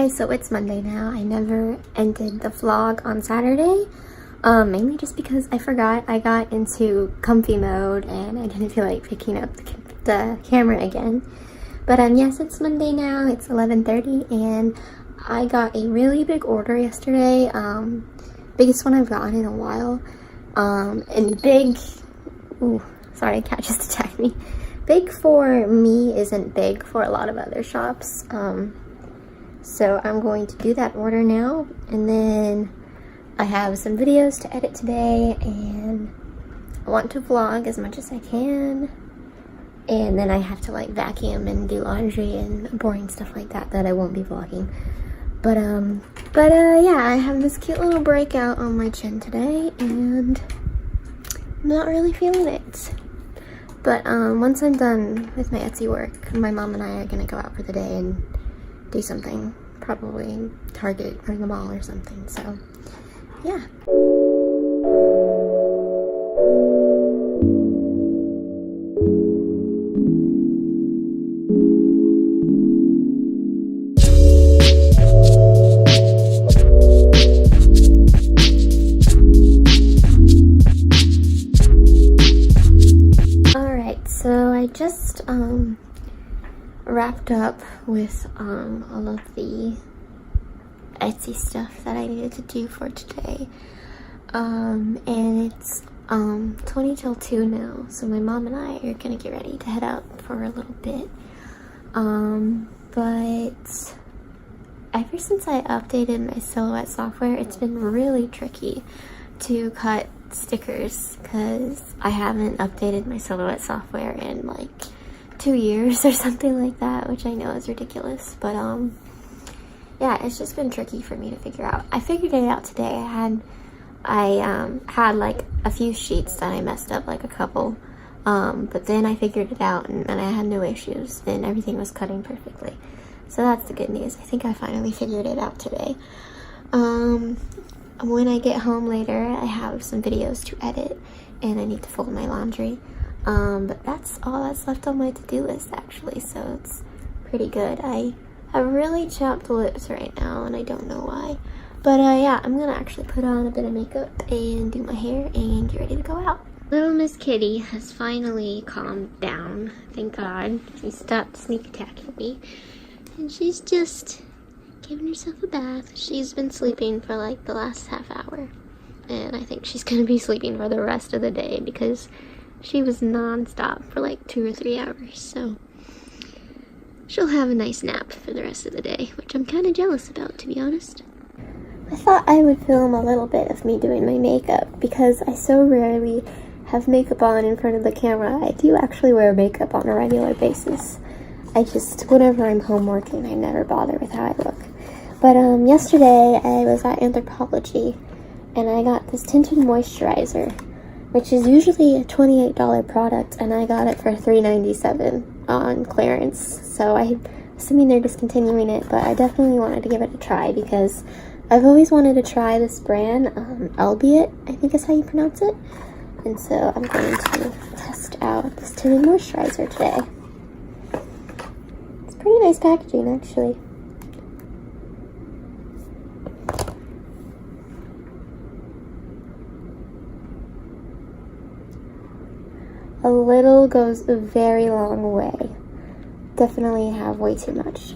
guys, so it's Monday now. I never ended the vlog on Saturday, mainly just because I forgot. I got into comfy mode and I didn't feel like picking up the camera again. But yes, it's Monday now. It's 11:30 and I got a really big order yesterday. Biggest one I've gotten in a while. And big, ooh, sorry, cat just attacked me. Big for me isn't big for a lot of other shops. So I'm going to do that order now, and then I have some videos to edit today, and I want to vlog as much as I can, and then I have to like vacuum and do laundry and boring stuff like that I won't be vlogging. But yeah, I have this cute little breakout on my chin today, and I'm not really feeling it. But once I'm done with my Etsy work, my mom and I are gonna go out for the day and do something, probably Target or the mall or something, so yeah. Alright, so I just wrapped up with all of the Etsy stuff that I needed to do for today, and it's 20 till 2 now, so my mom and I are gonna get ready to head out for a little bit. But ever since I updated my Silhouette software, it's been really tricky to cut stickers because I haven't updated my Silhouette software in like 2 years or something like that, which I know is ridiculous, but yeah, it's just been tricky for me to figure out. I figured it out today. I had like a few sheets that I messed up, like a couple, but then I figured it out and I had no issues and everything was cutting perfectly. So that's the good news. I think I finally figured it out today. When I get home later, I have some videos to edit and I need to fold my laundry. But that's all that's left on my to-do list actually, so it's pretty good. I have really chapped lips right now and I don't know why. But yeah, I'm gonna actually put on a bit of makeup and do my hair and get ready to go out. Little Miss Kitty has finally calmed down, thank God. She stopped sneak attacking me. And she's just giving herself a bath. She's been sleeping for like the last half hour. And I think she's gonna be sleeping for the rest of the day because she was non-stop for like 2 or 3 hours, so she'll have a nice nap for the rest of the day, which I'm kind of jealous about, to be honest. I thought I would film a little bit of me doing my makeup because I so rarely have makeup on in front of the camera. I do actually wear makeup on a regular basis. I just, whenever I'm home working, I never bother with how I look. But yesterday I was at Anthropologie and I got this tinted moisturizer, which is usually a $28 product, and I got it for $3.97 on clearance. So I'm assuming they're discontinuing it, but I definitely wanted to give it a try because I've always wanted to try this brand, Albeit, I think is how you pronounce it. And so I'm going to test out this tinted moisturizer today. It's pretty nice packaging, actually. A little goes a very long way. Definitely have way too much.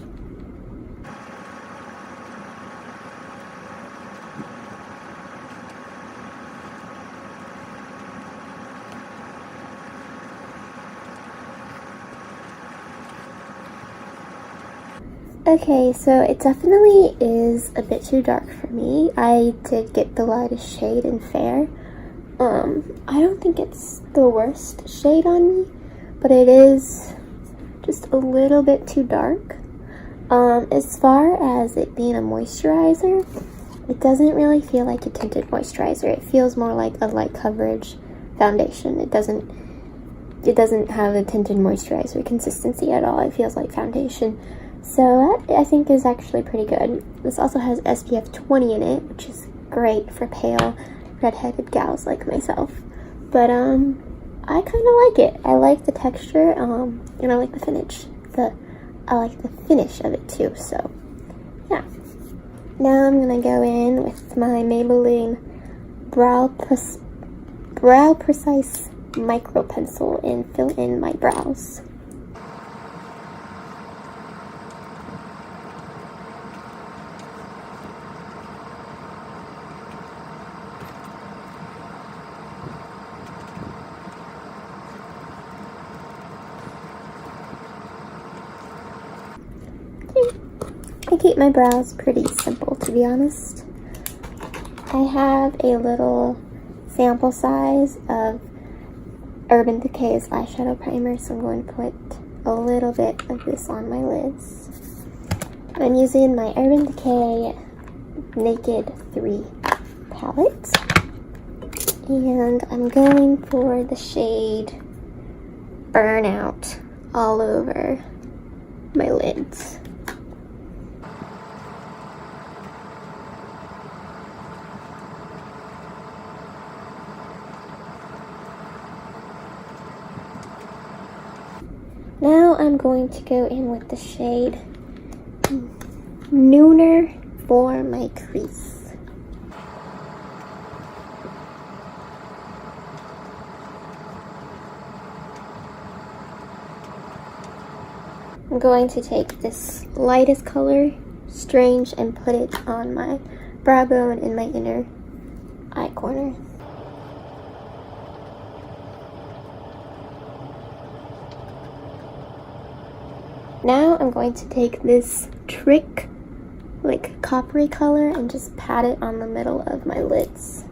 Okay, so it definitely is a bit too dark for me. I did get the lightest shade in Fair. I don't think it's the worst shade on me, but it is just a little bit too dark. As far as it being a moisturizer, it doesn't really feel like a tinted moisturizer. It feels more like a light coverage foundation. It doesn't have a tinted moisturizer consistency at all. It feels like foundation. So that I think is actually pretty good. This also has SPF 20 in it, which is great for pale, redheaded gals like myself. But I kind of like it. I like the texture, and I like the finish. I like the finish of it too. So yeah. Now I'm gonna go in with my Maybelline Brow Precise Micro Pencil and fill in my brows. I keep my brows pretty simple, to be honest. I have a little sample size of Urban Decay's eyeshadow primer, so I'm going to put a little bit of this on my lids. I'm using my Urban Decay Naked 3 palette, and I'm going for the shade Burnout all over my lids. Now I'm going to go in with the shade Nooner for my crease. I'm going to take this lightest color, Strange, and put it on my brow bone in my inner eye corner. Now I'm going to take this Trick, like coppery color, and just pat it on the middle of my lids.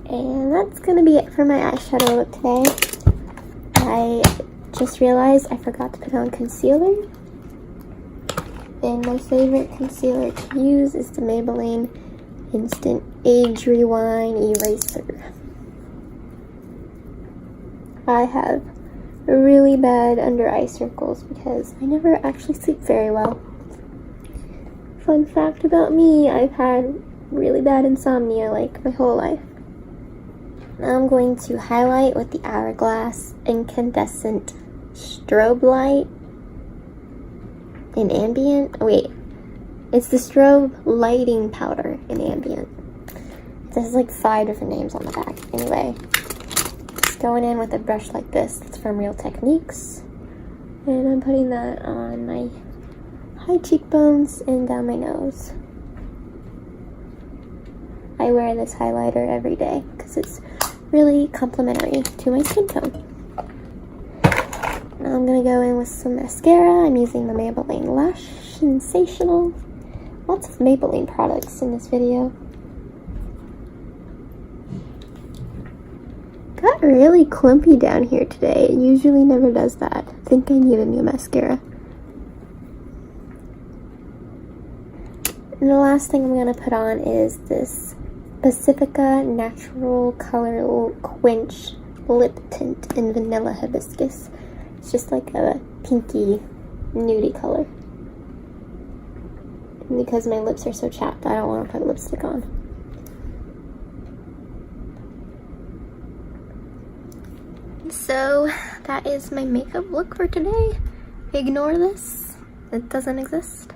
And that's gonna be it for my eyeshadow look today. I just realized I forgot to put on concealer. And my favorite concealer to use is the Maybelline Instant Age Rewind Eraser. I have really bad under eye circles because I never actually sleep very well. Fun fact about me, I've had really bad insomnia like my whole life. Now I'm going to highlight with the Hourglass Incandescent Strobe Light in Ambient. Wait, it's the Strobe Lighting Powder in Ambient. There's like 5 different names on the back. Anyway, just going in with a brush like this. It's from Real Techniques. And I'm putting that on my high cheekbones and down my nose. I wear this highlighter every day because it's really complimentary to my skin tone. Now I'm going to go in with some mascara. I'm using the Maybelline Lash Sensational. Lots of Maybelline products in this video. Got really clumpy down here today. It usually never does that. I think I need a new mascara. And the last thing I'm going to put on is this Pacifica Natural Color Quench Lip Tint in Vanilla Hibiscus. It's just like a pinky, nudie color. And because my lips are so chapped, I don't want to put lipstick on. So, that is my makeup look for today. Ignore this. It doesn't exist.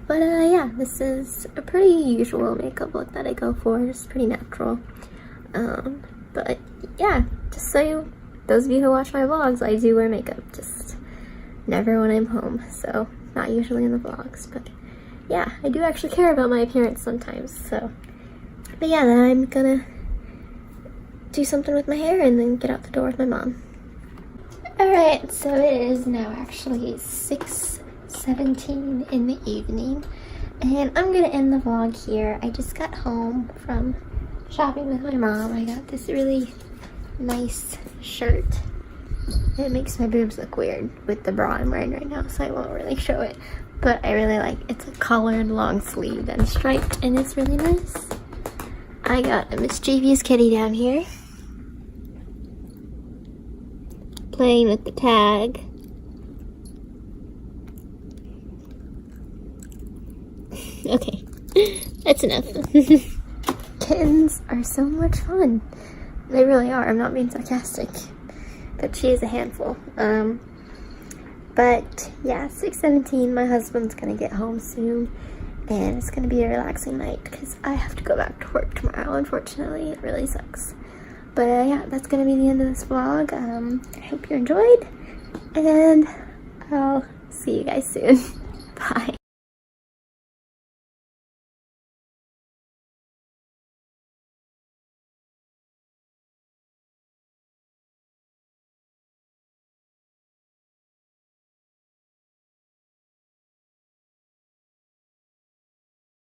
But yeah, this is a pretty usual makeup look that I go for. It's pretty natural. But yeah, just so you, those of you who watch my vlogs, I do wear makeup, just never when I'm home, so not usually in the vlogs, but yeah, I do actually care about my appearance sometimes, so. But yeah, then I'm gonna do something with my hair and then get out the door with my mom. Alright, so it is now actually 6:17 in the evening, and I'm gonna end the vlog here. I just got home from shopping with my mom. I got this really nice shirt. It makes my boobs look weird with the bra I'm wearing right now, so I won't really show it, but I really like it. It's a collared long sleeve and striped, and it's really nice. I got a mischievous kitty down here playing with the tag. Okay, that's enough. Kittens are so much fun. They really are. I'm not being sarcastic. But she is a handful. But yeah, 6:17, my husband's gonna get home soon. And it's gonna be a relaxing night because I have to go back to work tomorrow, unfortunately. It really sucks. But yeah, that's gonna be the end of this vlog. I hope you enjoyed. And I'll see you guys soon. Bye.